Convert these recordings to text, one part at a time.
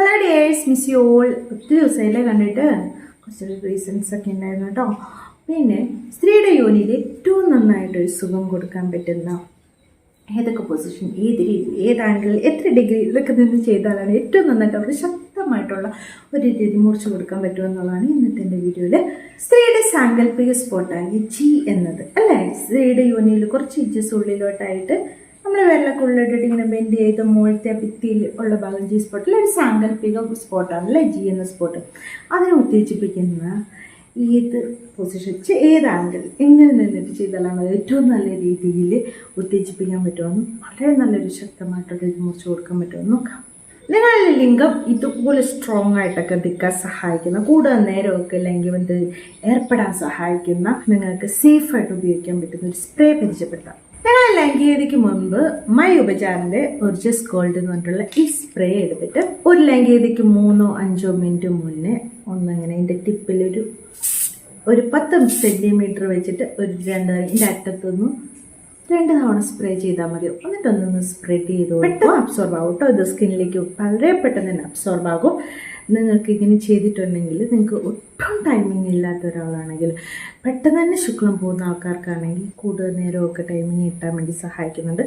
Hello dears, miss you all. ഒത്തിരി ദിവസമല്ലേ കണ്ടിട്ട്, കുറച്ചൊരു റീസൺസ് ഒക്കെ ഉണ്ടായിരുന്നു കേട്ടോ. പിന്നെ സ്ത്രീയുടെ യോനിയിൽ ഏറ്റവും നന്നായിട്ടൊരു സുഖം കൊടുക്കാൻ പറ്റുന്ന ഏതൊക്കെ പൊസിഷൻ, ഏത് രീതി, ഏത് ആംഗിൾ, എത്ര ഡിഗ്രി, ഇതൊക്കെ നിന്ന് ചെയ്താലാണ് ഏറ്റവും നന്നായിട്ട് അവർ ശക്തമായിട്ടുള്ള ഒരു രീതി മുറിച്ച് കൊടുക്കാൻ പറ്റുമെന്നുള്ളതാണ് ഇന്നത്തെ എൻ്റെ വീഡിയോയിൽ. സ്ത്രീയുടെ സാങ്കല്പിക സ്പോട്ടായി ജി എന്നത് അല്ലേ, സ്ത്രീയുടെ യോനിയിൽ കുറച്ച് ഇഞ്ചസ് ഉള്ളിലോട്ടായിട്ട് നമ്മൾ വെള്ളമൊക്കെ ഉള്ളിട്ടിട്ട് ഇങ്ങനെ ബെൻഡ് ചെയ്ത് മുകളിലത്തെ ഭിത്തിയിൽ ഉള്ള ഭാഗം ജി സ്പോട്ടിൽ ഒരു സാങ്കല്പിക സ്പോട്ടാണ് അല്ലേ ജി എന്ന സ്പോട്ട്. അതിനെ ഉത്തേജിപ്പിക്കുന്ന ഏത് പൊസിഷൻ, ഏത് ആംഗിൾ, എങ്ങനെ നിന്നിട്ട് ചെയ്താലാണ് ഏറ്റവും നല്ല രീതിയിൽ ഉത്തേജിപ്പിക്കാൻ പറ്റുമെന്നും വളരെ നല്ലൊരു ശക്തമായിട്ടുള്ള ഇത് മുറിച്ച് കൊടുക്കാൻ പറ്റുമെന്ന് നോക്കാം. നിങ്ങളുടെ ലിംഗം ഇതുപോലെ സ്ട്രോങ് ആയിട്ടൊക്കെ നിൽക്കാൻ സഹായിക്കുന്ന, കൂടുതൽ നേരമൊക്കെ ലൈംഗികബന്ധത്തിൽ ഏർപ്പെടാൻ സഹായിക്കുന്ന, നിങ്ങൾക്ക് സേഫായിട്ട് ഉപയോഗിക്കാൻ പറ്റുന്ന ഒരു സ്പ്രേ പരിചയപ്പെടുത്താം. ഞങ്ങൾ ലൈംഗികതയ്ക്ക് മുൻപ് മൈ ഉപചാറിന്റെ ഒർജസ് ഗോൾഡ് എന്ന് പറഞ്ഞിട്ടുള്ള ഈ സ്പ്രേ എടുത്തിട്ട് ഒരു ലൈംഗികതയ്ക്ക് 3-5 മിനിറ്റ് മുന്നേ ഒന്നങ്ങനെ ഇതിന്റെ ടിപ്പിൽ ഒരു 10 സെന്റിമീറ്റർ വെച്ചിട്ട് ഒരു ഇതിന്റെ അറ്റത്തൊന്ന് 2 തവണ സ്പ്രേ ചെയ്താൽ മതി. എന്നിട്ടൊന്നൊന്ന് സ്പ്രെഡ് ചെയ്ത് പെട്ടെന്ന് അബ്സോർബ് ആകും കേട്ടോ. ഇത് സ്കിന്നിലേക്ക് വളരെ പെട്ടെന്ന് തന്നെ അബ്സോർബ് ആകും. നിങ്ങൾക്ക് ഇങ്ങനെ ചെയ്തിട്ടുണ്ടെങ്കിൽ, നിങ്ങൾക്ക് ഒട്ടും ടൈമിങ് ഇല്ലാത്ത ഒരാളാണെങ്കിൽ, പെട്ടെന്ന് തന്നെ ശുക്ലം പോകുന്ന ആൾക്കാർക്കാണെങ്കിൽ കൂടുതൽ നേരമൊക്കെ ടൈമിങ് കിട്ടാൻ വേണ്ടി സഹായിക്കുന്നുണ്ട്.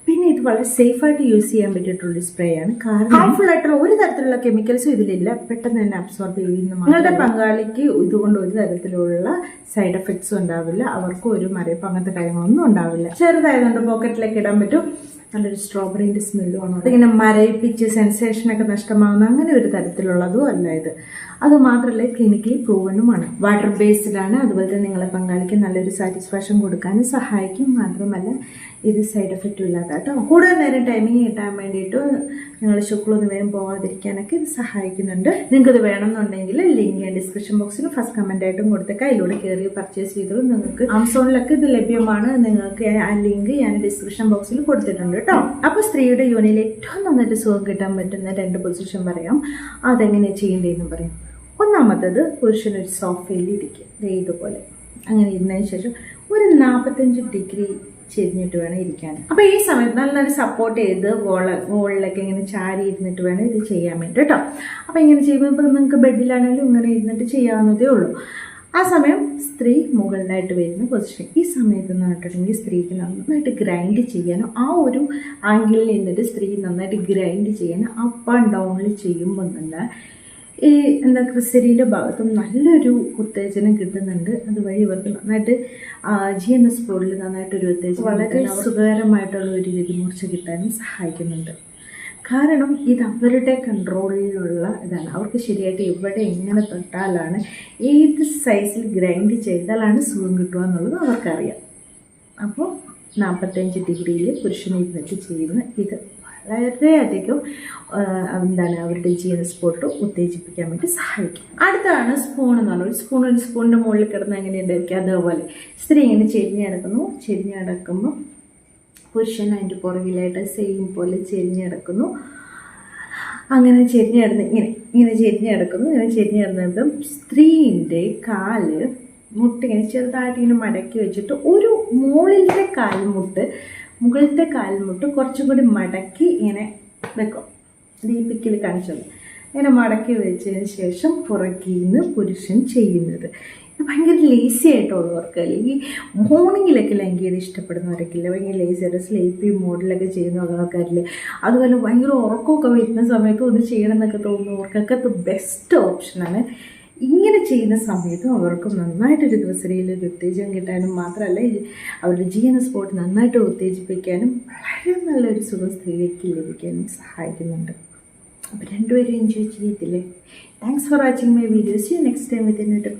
പിന്നെ ഇത് വളരെ സേഫായിട്ട് യൂസ് ചെയ്യാൻ പറ്റിയിട്ടുള്ളൊരു സ്പ്രേ ആണ്. കാരണം ഹാർംഫുൾ ആയിട്ടുള്ള ഒരു തരത്തിലുള്ള കെമിക്കൽസും ഇതിലില്ല. പെട്ടെന്ന് തന്നെ അബ്സോർബ് ചെയ്യുന്ന, നിങ്ങളുടെ പങ്കാളിക്ക് ഇതുകൊണ്ട് ഒരു തരത്തിലുള്ള സൈഡ് എഫക്ട്സും ഉണ്ടാവില്ല, അവർക്കും ഒരു മരയപ്പം അങ്ങനത്തെ കാര്യങ്ങളൊന്നും ഉണ്ടാവില്ല. ചെറുതായതുകൊണ്ട് പോക്കറ്റിലേക്ക് ഇടാൻ പറ്റും. നല്ലൊരു സ്ട്രോബെറിൻ്റെ സ്മെല്ലുമാണ്. അതിങ്ങനെ മരയിപ്പിച്ച് സെൻസേഷനൊക്കെ നഷ്ടമാകുന്ന അങ്ങനെ ഒരു തരത്തിലുള്ളതും അല്ല ഇത്. അത് മാത്രമല്ല ക്ലിനിക്കലി പ്രൂവനുമാണ്. വാട്ടർ ബേസ്ഡ് ആണ്. അതുപോലെ തന്നെ നിങ്ങളെ പങ്കാളിക്ക് നല്ലൊരു സാറ്റിസ്ഫാക്ഷൻ കൊടുക്കാനും സഹായിക്കും. മാത്രമല്ല ഇത് സൈഡ് എഫക്റ്റും ഇല്ലാത്ത കേട്ടോ. കൂടുതൽ നേരം ടൈമിങ് കിട്ടാൻ വേണ്ടിയിട്ട് നിങ്ങൾ ശുക്ലൊന്നും വേഗം പോകാതിരിക്കാനൊക്കെ ഇത് സഹായിക്കുന്നുണ്ട്. നിങ്ങൾക്കിത് വേണമെന്നുണ്ടെങ്കിൽ ലിങ്ക് ഞാൻ ഡിസ്ക്രിപ്ഷൻ ബോക്സിൽ ഫസ്റ്റ് കമൻ്റ് ആയിട്ടും കൊടുത്തേക്കാം. അതിലൂടെ കയറി പർച്ചേസ് ചെയ്തോളൂ. നിങ്ങൾക്ക് ആമസോണിലൊക്കെ ഇത് ലഭ്യമാണ്. നിങ്ങൾക്ക് ആ ലിങ്ക് ഞാൻ ഡിസ്ക്രിപ്ഷൻ ബോക്സിൽ കൊടുത്തിട്ടുണ്ട് കേട്ടോ. അപ്പോൾ സ്ത്രീയുടെ യോനിയിൽ ഏറ്റവും നന്നായിട്ട് സുഖം കിട്ടാൻ പറ്റുന്ന 2 പൊസിഷൻ പറയാം. അതെങ്ങനെയാണ് ചെയ്യേണ്ടതെന്ന് പറയാം. ഒന്നാമത്തത്, പുരുഷനൊരു സോഫയിൽ ഇരിക്കുക ഇതുപോലെ. അങ്ങനെ ഇരുന്നതിന് ശേഷം ഒരു 45 ഡിഗ്രി ചെരിഞ്ഞിട്ട് വേണം ഇരിക്കാൻ. അപ്പോൾ ഈ സമയത്ത് നല്ല സപ്പോർട്ട് ചെയ്ത് വോളിലൊക്കെ ഇങ്ങനെ ചാരി ഇരുന്നിട്ട് വേണം ഇത് ചെയ്യാൻ വേണ്ടി കേട്ടോ. അപ്പോൾ ഇങ്ങനെ ചെയ്യുമ്പോൾ ഇപ്പോൾ നിങ്ങൾക്ക് ബെഡിലാണെങ്കിലും ഇങ്ങനെ ഇരുന്നിട്ട് ചെയ്യാവുന്നതേ ഉള്ളൂ. ആ സമയം സ്ത്രീ മുകളിലായിട്ട് വരുന്ന പൊസിഷൻ. ഈ സമയത്ത് എന്ന് പറഞ്ഞിട്ടുണ്ടെങ്കിൽ സ്ത്രീക്ക് നന്നായിട്ട് ഗ്രൈൻഡ് ചെയ്യാനും, ആ ഒരു ആംഗിളിൽ നിന്നിട്ട് സ്ത്രീ നന്നായിട്ട് ഗ്രൈൻഡ് ചെയ്യാനും അപ്പ് ആൻഡ് ഡൗണിൽ ചെയ്യുമ്പോൾ തന്നെ ഈ ക്രിസരിയുടെ ഭാഗത്തും നല്ലൊരു ഉത്തേജനം കിട്ടുന്നുണ്ട്. അതുവഴി ഇവർക്ക് നന്നായിട്ട് ജി എൻ എസ് സ്പോട്ടിൽ നന്നായിട്ടൊരു ഉത്തേജനം, വളരെ സുഖകരമായിട്ടുള്ള ഒരു രീതി മുറിച്ച് കിട്ടാനും സഹായിക്കുന്നുണ്ട്. കാരണം ഇത് അവരുടെ കൺട്രോളിലുള്ള ഇതാണ്. അവർക്ക് ശരിയായിട്ട് എവിടെ എങ്ങനെ തൊട്ടാലാണ്, ഏത് സൈസിൽ ഗ്രൈൻഡ് ചെയ്താലാണ് സുഖം കിട്ടുക എന്നുള്ളത് അവർക്കറിയാം. അപ്പോൾ 45 ഡിഗ്രിയിൽ പുരുഷനെ ഇരുന്നിട്ട് ചെയ്യുന്ന ഇത് വളരെയധികം അവരുടെ ജി എൻ എസ് സ്പോട്ട് ഉത്തേജിപ്പിക്കാൻ വേണ്ടി സഹായിക്കും. അടുത്താണ് സ്പൂൺ എന്ന് പറഞ്ഞാൽ, സ്പൂണിൻ്റെ മുകളിൽ കിടന്ന് എങ്ങനെയുണ്ടായിരിക്കും അതേപോലെ സ്ത്രീ ഇങ്ങനെ ചെരിഞ്ഞടക്കുമ്പോൾ പുരുഷൻ അതിൻ്റെ പുറകിലായിട്ട് സെയിം പോലെ ചെരിഞ്ഞടക്കുന്നു. അങ്ങനെ ഇങ്ങനെ ചെരിഞ്ഞടക്കുമ്പോൾ സ്ത്രീൻ്റെ കാല് മുട്ടിങ്ങനെ ചെറുതായിട്ട് ഇങ്ങനെ മടക്കി വെച്ചിട്ട് ഒരു മുകളിലത്തെ കാൽമുട്ട് കുറച്ചും കൂടി മടക്കി ഇങ്ങനെ വെക്കും. ദീപിക്കൽ കാണിച്ചത് ഇങ്ങനെ മടക്കി വെച്ചതിന് ശേഷം പുറകിൽ നിന്ന് പുരുഷൻ ചെയ്യുന്നത്. ഇത് ഭയങ്കര ലേസി ആയിട്ടുള്ളവർക്ക്, അല്ലെങ്കിൽ മോർണിംഗിലൊക്കെ ലൈംഗികത ഇഷ്ടപ്പെടുന്നവരൊക്കെ ഭയങ്കര ലേസി ആയിട്ട് സ്ലീപ്പി മോഡിലൊക്കെ ചെയ്യുന്ന ആൾക്കാരില്ലേ, അതുപോലെ ഭയങ്കര ഉറക്കമൊക്കെ വരുന്ന സമയത്ത് ഒന്ന് ചെയ്യണം എന്നൊക്കെ തോന്നുന്നവർക്കൊക്കെ അത് ബെസ്റ്റ് ഓപ്ഷനാണ്. ഇങ്ങനെ ചെയ്യുന്ന സമയത്ത് അവർക്ക് നന്നായിട്ടൊരു ദിവസരിയിലൊരു ഉത്തേജനം കിട്ടാനും മാത്രമല്ല അവരുടെ ജി എൻ എസ് സ്പോട്ട് നന്നായിട്ട് ഉത്തേജിപ്പിക്കാനും വളരെ നല്ലൊരു സുഖം സ്ത്രീക്ക് ലഭിക്കാനും സഹായിക്കുന്നുണ്ട്. അപ്പോൾ രണ്ടുപേരും എൻജോയ് ചെയ്യത്തില്ലേ? Thanks for watching my videos. Next time with